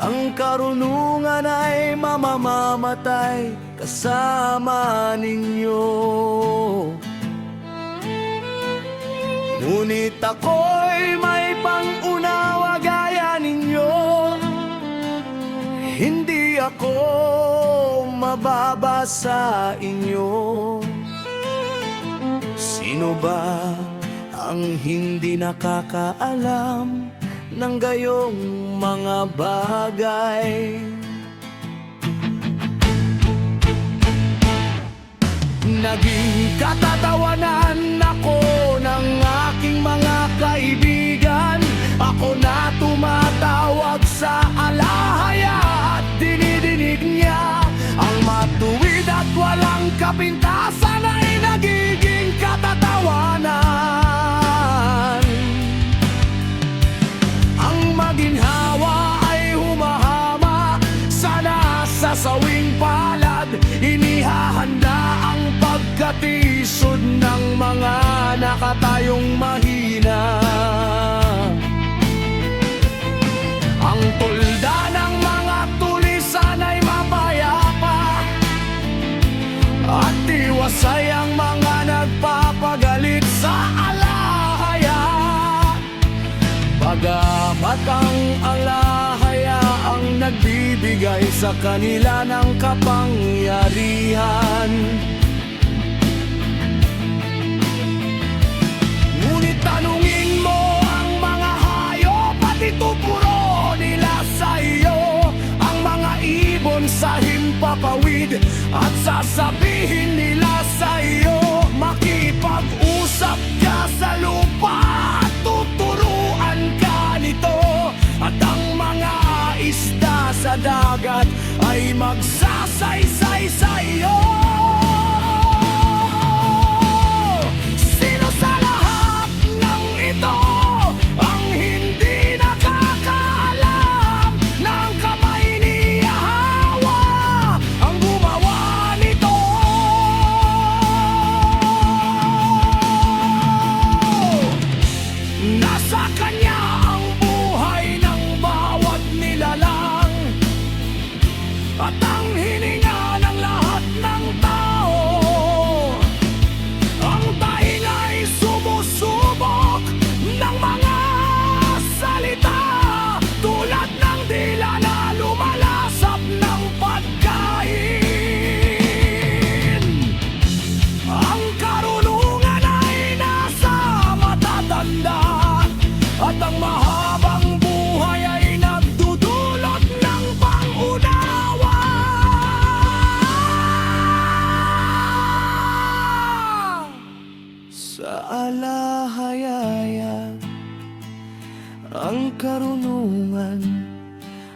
Ang karunungan ay mamamatay kasama ninyo. Ngunit ako'y may pang-unawa gaya ninyo. Hindi ako mababa sa inyo. Sino ba ang hindi nakakaalam ng gayong mga bagay? Naging katatawanan ako ng aking mga kaibigan. Ako na tumatawag sa alahaya at dinidinig niya. Ang matuwid at walang kapintasan ay nagiging katatawanan. Ang maginhawa ay humahama sa nasasawing palad. Inihahanda ang pagkatisod ng mga nakatayong mahina. Ang tulda ng mga tulisan ay mapayapa at iwasay ang mga nagpapagalit sa alahaya. Bagamat ang alahaya ang nagbibigay sa kanila ng kapangyarihan, ngunit tanungin mo ang mga hayop at ituturo nila sa iyo ang mga ibon sa himpapawid. At sasabihin nila sa iyo, makipag-usap ka sa lupa at tuturuan ka nito. At ang mga isda sa dagat ay magsasaysay sa iyo. Sino sa lahat ng ito ang hindi nakakaalam ng kamay ni Yahweh ang gumawa nito? Nasa kanya ang buhay ng bawat nilalang at ang hininga ng lahat ng tao. Ang daing ay sumusubok ng mga salita tulad ng dila na lumalasap ng pagkain. Ang karunungan ay nasa matatanda at ang mahabang buhay ay nagdudulot ng pangunawa. Sa alahayaya ang karunungan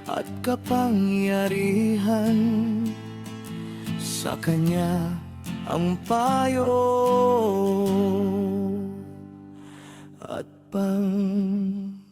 at kapangyarihan, sa kanya ang payo at pang-unawa.